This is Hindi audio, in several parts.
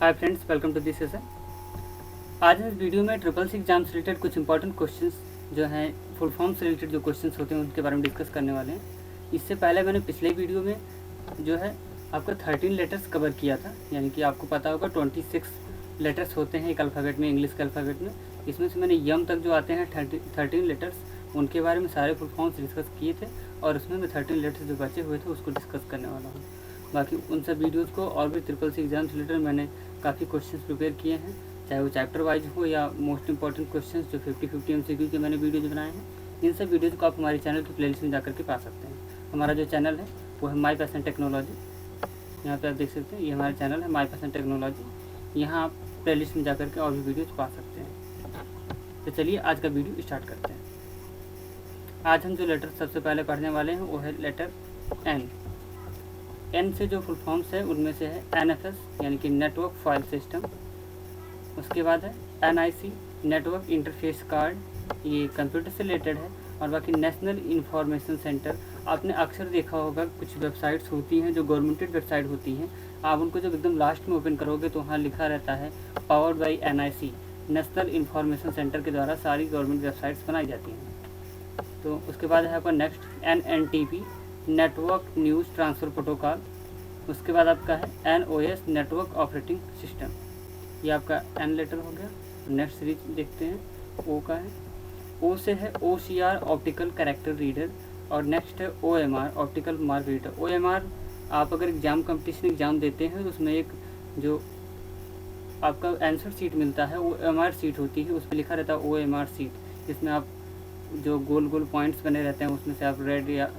Hi friends, welcome to this session. आज हम इस वीडियो में ट्रिपल सी एग्जाम से रिलेटेड कुछ इंपॉर्टेंट क्वेश्चंस जो हैं फुल फॉर्म से रिलेटेड जो क्वेश्चंस होते हैं उनके बारे में डिस्कस करने वाले हैं। इससे पहले मैंने पिछले वीडियो में जो है आपका 13 लेटर्स कवर किया था, यानी कि आपको पता होगा 26 लेटर्स होते हैं एक अल्फ़ाबेट में, इंग्लिश के अल्फ़ाबेट में। इसमें से मैंने यम तक जो आते हैं 13 लेटर्स, उनके बारे में सारे फुल फॉर्म्स डिस्कस किए थे और उसमें मैं 13 लेटर्स जो बचे हुए थे उसको डिस्कस करने वाला हूँ। बाकी उन सब वीडियोज़ को और भी ट्रिपल सी एग्जाम से रिलेटेड मैंने काफ़ी क्वेश्चंस प्रिपेयर किए हैं, चाहे वो चैप्टर वाइज हो या मोस्ट इंपॉर्टेंट क्वेश्चंस जो 50-50 MCQ के मैंने वीडियोज़ बनाए हैं। इन सब वीडियोज़ को आप हमारे चैनल की प्लेलिस्ट में जाकर के पा सकते हैं। हमारा जो चैनल है वो है माई पैशन टेक्नोलॉजी। यहाँ पे आप देख सकते हैं, ये हमारा चैनल है माई पैशन टेक्नोलॉजी। यहाँ आप प्लेलिस्ट में जाकर के और भी वीडियोज़ पा सकते हैं। तो चलिए आज का वीडियो स्टार्ट करते हैं। आज हम जो लेटर सबसे पहले पढ़ने वाले हैं वो है लेटर एन। एन से जो फुल फॉर्म्स है उनमें से है NFS यानी कि नेटवर्क फाइल सिस्टम। उसके बाद है NIC नेटवर्क इंटरफेस कार्ड, ये कंप्यूटर से रिलेटेड है। और बाकी नेशनल इंफॉर्मेशन सेंटर, आपने अक्सर देखा होगा कुछ वेबसाइट्स होती हैं जो गवर्नमेंटेड वेबसाइट होती हैं, आप उनको जब एकदम लास्ट में ओपन करोगे तो वहाँ लिखा रहता है powered by NIC, national information centre के द्वारा सारी गवर्नमेंट वेबसाइट्स बनाई जाती हैं। तो उसके बाद है आपका next NNTP network news transfer protocol. उसके बाद आपका है NOS नेटवर्क ऑपरेटिंग सिस्टम। ये आपका N लेटर हो गया। नेक्स्ट सीरीज देखते हैं, O का है। O से है OCR ऑप्टिकल कैरेक्टर रीडर और नेक्स्ट है OMR optical mark reader. OMR आप अगर कंपटीशन एग्ज़ाम देते हैं तो उसमें एक जो आपका आंसर सीट मिलता है वो OMR सीट होती है, उस पर लिखा रहता है OMR सीट, जिसमें आप जो गोल गोल पॉइंट्स बने रहते हैं उसमें से आप रेड या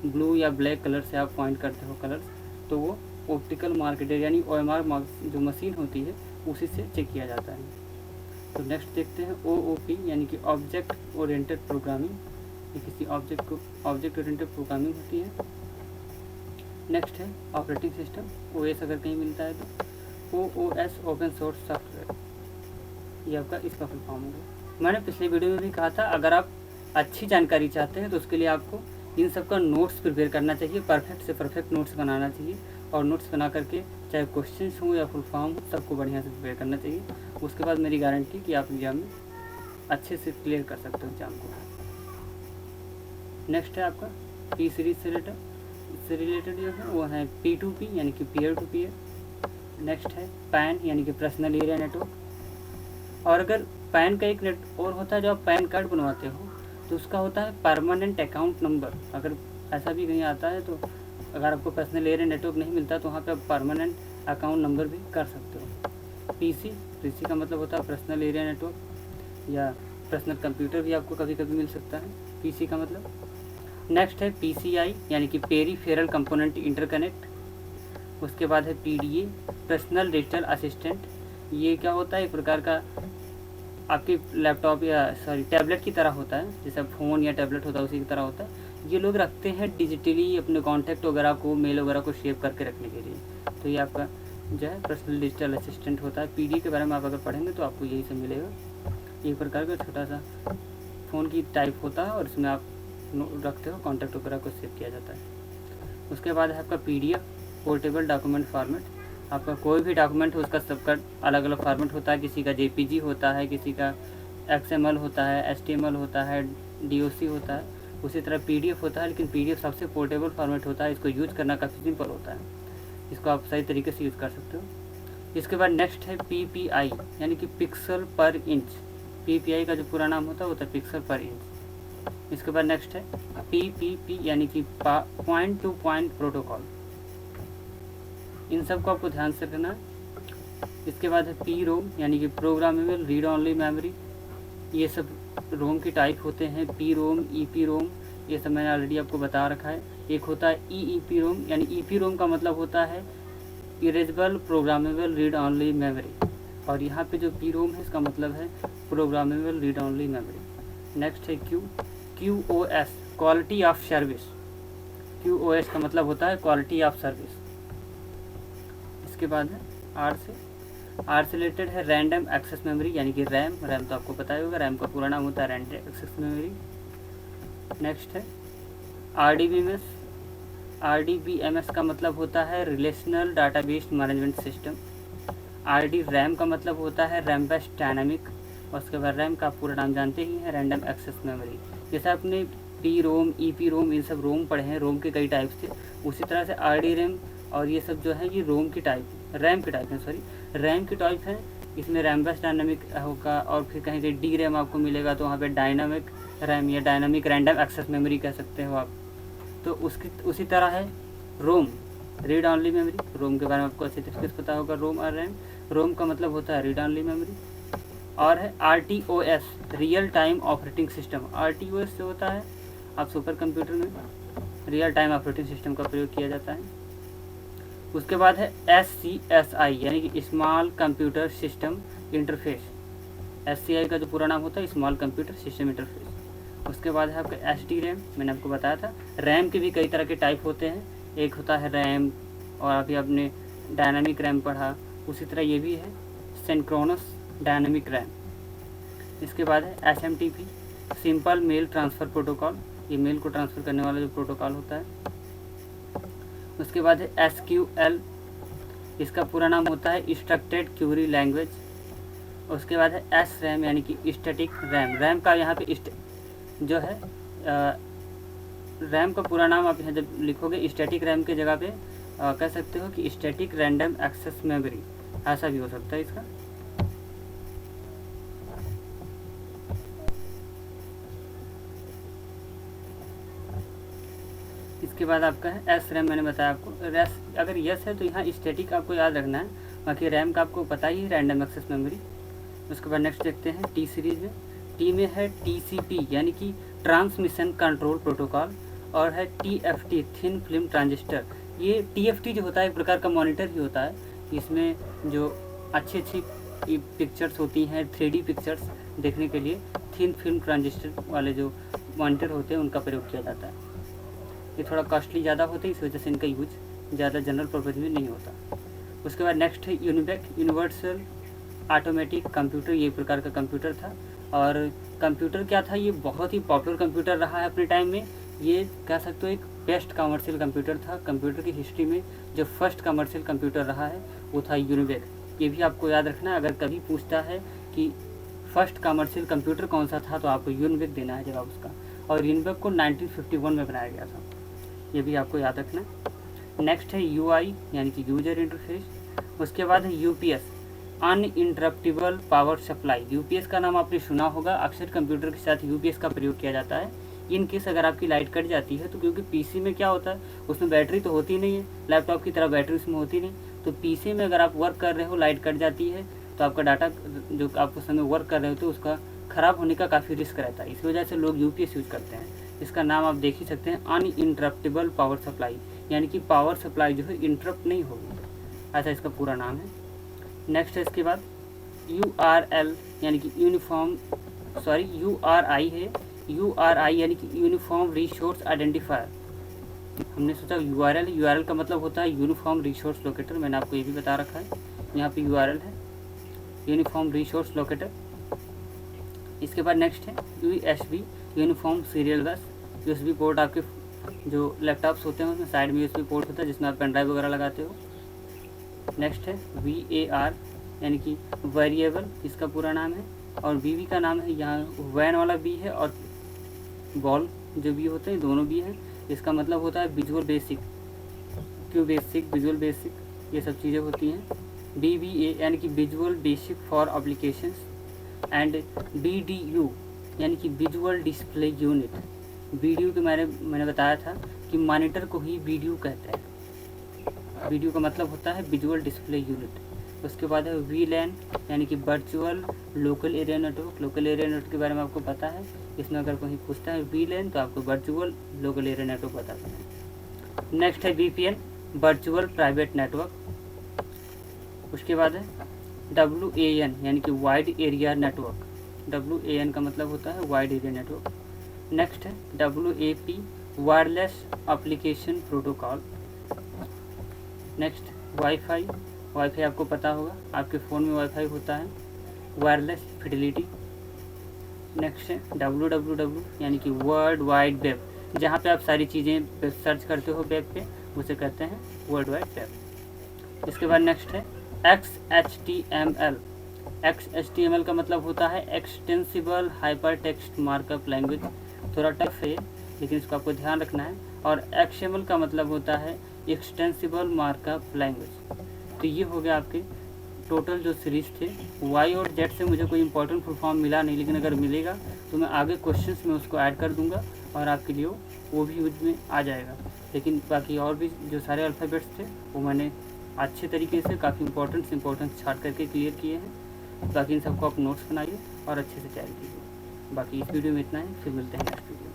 ब्लू या ब्लैक कलर से आप पॉइंट करते हो कलर्स, तो वो ऑप्टिकल मार्क रीडर यानी OMR जो मशीन होती है उसी से चेक किया जाता है। तो नेक्स्ट देखते हैं OOP यानी कि ऑब्जेक्ट ओरिएंटेड प्रोग्रामिंग। ये किसी ऑब्जेक्ट ओरिएंटेड प्रोग्रामिंग होती है। नेक्स्ट है ऑपरेटिंग सिस्टम, OS अगर कहीं मिलता है तो OOS ओपन सोर्स सॉफ्टवेयर, ये आपका इसका फुल फॉर्म होगा। मैंने पिछले वीडियो में भी कहा था अगर आप अच्छी जानकारी चाहते हैं तो उसके लिए आपको इन सब का नोट्स प्रिपेयर करना चाहिए, परफेक्ट से परफेक्ट नोट्स बनाना चाहिए और नोट्स बना करके चाहे क्वेश्चंस हो या फुल फॉर्म हो सबको बढ़िया से प्रिपेयर करना चाहिए। उसके बाद मेरी गारंटी कि आप एग्जाम में अच्छे से क्लियर कर सकते हो एग्जाम को। नेक्स्ट है आपका P सीरीज से रिलेटेड जो है वो है P2P यानी कि पीयर टू पीयर। नेक्स्ट है पैन यानी कि पर्सनल एरिया नेटवर्क। और अगर पैन का एक नेट और होता है जो आप पैन कार्ड बनवाते हो तो उसका होता है परमानेंट अकाउंट नंबर। अगर ऐसा भी कहीं आता है तो अगर आपको पर्सनल एरिया नेटवर्क नहीं मिलता तो वहाँ पे आप परमानेंट अकाउंट नंबर भी कर सकते हो। पीसी का मतलब होता है पर्सनल एरिया नेटवर्क, या पर्सनल कंप्यूटर भी आपको कभी कभी मिल सकता है पीसी का मतलब। नेक्स्ट है PCI यानी कि पेरीफेरल कंपोनेंट इंटरकनेक्ट। उसके बाद है PDA पर्सनल डिजिटल असिस्टेंट। ये क्या होता है, एक प्रकार का आपके लैपटॉप या टैबलेट की तरह होता है, जैसे फ़ोन या टैबलेट होता है उसी की तरह होता है। ये लोग रखते हैं डिजिटली अपने कॉन्टैक्ट वगैरह को, मेल वगैरह को सेव करके रखने के लिए। तो ये आपका जो है पर्सनल डिजिटल असिस्टेंट होता है। PD के बारे में आप अगर पढ़ेंगे तो आपको यही सब मिलेगा। एक प्रकार का छोटा सा फ़ोन की टाइप होता है और इसमें आप रखते हो, कॉन्टैक्ट वगैरह को सेव किया जाता है। उसके बाद है आपका PDF पोर्टेबल डॉक्यूमेंट फॉर्मेट। आपका कोई भी डॉक्यूमेंट है उसका सबका अलग अलग फॉर्मेट होता है, किसी का JPG होता है, किसी का XML होता है, HTML होता है, DOC होता है, उसी तरह PDF होता है। लेकिन PDF सबसे पोर्टेबल फॉर्मेट होता है, इसको यूज़ करना काफ़ी सिंपल होता है, इसको आप सही तरीके से यूज़ कर सकते हो। इसके बाद नेक्स्ट है PPI यानी कि पिक्सल पर इंच। PPI का जो पूरा नाम होता है वो होता है पिक्सल पर इंच। इसके बाद नेक्स्ट है PPP यानी कि पॉइंट टू पॉइंट प्रोटोकॉल। इन सब को आपको ध्यान से रखना है। इसके बाद है PROM यानी कि प्रोग्रामेबल रीड ऑनली मेमोरी। ये सब रोम की टाइप होते हैं, PROM, EPROM, ये सब मैंने ऑलरेडी आपको बता रखा है। एक होता है EEPROM यानी EPROM का मतलब होता है erasable programmable read only memory, और यहाँ पे जो PROM है इसका मतलब है programmable read only memory. Next है QoS quality of service. QoS का मतलब होता है क्वालिटी ऑफ सर्विस। इसके बाद है R से रिलेटेड है रैंडम एक्सेस मेमोरी यानी कि रैम तो आपको पता ही होगा, रैम का पूरा नाम होता है रैंडम एक्सेस मेमोरी। नेक्स्ट है RDBMS का मतलब होता है relational database management system. RD RAM का मतलब होता है रैम-बेस्ड डायनामिक, और उसके बाद रैम का पूरा नाम जानते ही हैं, रैंडम एक्सेस मेमोरी। जैसे आपने पी रोम, ईपी रोम, इन सब रोम पढ़े हैं, रोम के कई टाइप्स थे, उसी तरह से RD रैम और ये सब जो है ये रोम की टाइप, रैम की टाइप है, सॉरी रैम की टाइप है। इसमें रैम बेस्ड डायनामिक होगा, और फिर कहीं से डी रैम आपको मिलेगा, तो वहाँ पे डायनामिक रैम या डायनामिक रैंडम एक्सेस मेमोरी कह सकते हो आप। तो उसकी उसी तरह है रोम, रीड ऑनली मेमोरी। रोम के बारे में आपको अच्छे तरीके से पता होगा, रोम और रैम। रोम का मतलब होता है रीड ऑनली मेमोरी। और है RTOS, real time operating system. RTOS से होता है, आप सुपर कंप्यूटर में रियल टाइम ऑपरेटिंग सिस्टम का प्रयोग किया जाता है। उसके बाद है SCSI, यानी कि small computer system interface. SCI का जो पूरा नाम होता है स्मॉल कंप्यूटर सिस्टम इंटरफेस। उसके बाद है आपका SD रैम, मैंने आपको बताया था। रैम के भी कई तरह के टाइप होते हैं, एक होता है रैम, और अभी आपने डायनामिक रैम पढ़ा, उसी तरह ये भी है सिंक्रोनस डायनामिक रैम। इसके बाद है SMTP, simple mail transfer protocol, ये मेल को ट्रांसफ़र करने वाला जो प्रोटोकॉल होता है। उसके बाद है SQL, इसका पूरा नाम होता है स्ट्रक्चर्ड क्वेरी लैंग्वेज। उसके बाद है SRAM, यानी कि स्टैटिक रैम। रैम का यहाँ पे जो है रैम का पूरा नाम आप यहाँ जब लिखोगे स्टैटिक रैम के जगह पे कह सकते हो कि स्टैटिक रैंडम एक्सेस मेमोरी, ऐसा भी हो सकता है इसका। इसके बाद आपका है SRAM, मैंने बताया आपको। अगर यस है तो यहाँ स्टैटिक आपको याद रखना है, बाकी रैम का आपको पता ही है, रैंडम एक्सेस मेमोरी। उसके बाद नेक्स्ट देखते हैं T सीरीज़ में। T में है TCP, यानी कि ट्रांसमिशन कंट्रोल प्रोटोकॉल, और है TFT, थिन फिल्म ट्रांजिस्टर। ये TFT जो होता है एक प्रकार का मॉनिटर ही होता है, इसमें जो अच्छी पिक्चर्स होती हैं, 3D पिक्चर्स देखने के लिए थिन फिल्म ट्रांजिस्टर वाले जो मॉनिटर होते हैं उनका प्रयोग किया जाता है। ये थोड़ा कॉस्टली ज़्यादा होते हैं, इस वजह से इनका यूज ज़्यादा जनरल पर्पज में नहीं होता। उसके बाद नेक्स्ट है यूनिवेक, यूनिवर्सल ऑटोमेटिक कंप्यूटर। ये प्रकार का कंप्यूटर था, और कंप्यूटर क्या था, ये बहुत ही पॉपुलर कंप्यूटर रहा है अपने टाइम में। ये कह सकते हो एक बेस्ट कमर्शियल कंप्यूटर था। कंप्यूटर की हिस्ट्री में जो फर्स्ट कमर्शियल कंप्यूटर रहा है वो था यूनिवेक। ये भी आपको याद रखना है, अगर कभी पूछता है कि फर्स्ट कमर्शियल कंप्यूटर कौन सा था तो आपको यूनिवेक देना है जवाब उसका। और यूनिवेक को 1951 में बनाया गया था, ये भी आपको याद रखना है। नेक्स्ट है UI, यानी कि यूजर इंटरफेस। उसके बाद है UPS, अनइंटरप्टिबल पावर सप्लाई। UPS का नाम आपने सुना होगा, अक्सर कंप्यूटर के साथ UPS का प्रयोग किया जाता है। इन केस अगर आपकी लाइट कट जाती है तो, क्योंकि PC में क्या होता है उसमें बैटरी तो होती नहीं है, लैपटॉप की तरह बैटरी उसमें होती नहीं, तो PC में अगर आप वर्क कर रहे हो, लाइट कट जाती है तो आपका डाटा जो आप उस समय वर्क कर रहे हो तो उसका ख़राब होने का काफ़ी रिस्क रहता है। इस वजह से लोग UPS यूज़ करते हैं। इसका नाम आप देख ही सकते हैं, अनइंटरप्टेबल पावर सप्लाई, यानी कि पावर सप्लाई जो है इंटरप्ट नहीं होगी, ऐसा इसका पूरा नाम है। नेक्स्ट है इसके बाद URL, यानी कि URI है, URI यानी कि यूनिफॉर्म रिसोर्स आइडेंटिफायर। हमने सोचा URL का मतलब होता है यूनिफॉर्म रिसोर्स लोकेटर, मैंने आपको ये भी बता रखा है। यहाँ पे URL है यूनिफॉर्म रिसोर्स लोकेटर। इसके बाद नेक्स्ट है USB, यूनिफॉर्म सीरियल बस। USB पोर्ट आपके जो लैपटॉप्स होते हैं उसमें साइड में USB पोर्ट होता है जिसमें आप पेन ड्राइव वगैरह लगाते हो। नेक्स्ट है VAR, यानी कि वेरिएबल, इसका पूरा नाम है। और VB का नाम है, यहाँ वैन वाला B है और बॉल जो B होते हैं दोनों B हैं। इसका मतलब होता है विजुअल बेसिक, क्यों बेसिक, विजुअल बेसिक, ये सब चीज़ें होती हैं। VBA, यानी कि visual basic for applications. And VDU, यानी कि विजुअल डिस्प्ले यूनिट। वीडियो के मैंने बताया था कि मॉनिटर को ही वीडियो कहते हैं। वीडियो का मतलब होता है विजुअल डिस्प्ले यूनिट। उसके बाद है VLAN, यानी कि virtual local area network. Local area network के बारे में आपको पता है, इसमें अगर कोई पूछता है VLAN तो आपको वर्चुअल लोकल एरिया नेटवर्क बताते हैं। नेक्स्ट है VPN, वर्चुअल प्राइवेट नेटवर्क। उसके बाद है WAN, यानी कि वाइड एरिया नेटवर्क। WAN का मतलब होता है वाइड एरिया नेटवर्क। नेक्स्ट है WAP, wireless application protocol. Next wifi, wifi आपको पता होगा, आपके फ़ोन में वाईफाई होता है, वायरलेस फिडेलिटी। नेक्स्ट है WWW, यानी कि वर्ल्ड वाइड वेब, जहाँ पे आप सारी चीज़ें सर्च करते हो वेब पे, उसे कहते हैं वर्ल्ड वाइड वेब। इसके बाद नेक्स्ट है XHTML। XHTML का मतलब होता है extensible hyper text markup language. थोड़ा टफ है लेकिन इसको आपको ध्यान रखना है। और XML का मतलब होता है एक्सटेंसिबल मार्कअप लैंग्वेज। तो ये हो गया आपके टोटल जो सीरीज़ थे। Y और Z से मुझे कोई इंपॉर्टेंट फुल फॉर्म मिला नहीं, लेकिन अगर मिलेगा तो मैं आगे क्वेश्चंस में उसको ऐड कर दूंगा और आपके लिए वो भी यूज में आ जाएगा। लेकिन बाकी और भी जो सारे अल्फ़ाबेट्स थे वो मैंने अच्छे तरीके से काफ़ी इंपॉर्टेंट छाट करके क्लियर किए हैं। बाकी इन सबको आप नोट्स बनाइए और अच्छे से तैयारी कीजिए। बाकी इस वीडियो में इतना ही, फिर मिलते हैं नेक्स्ट वीडियो।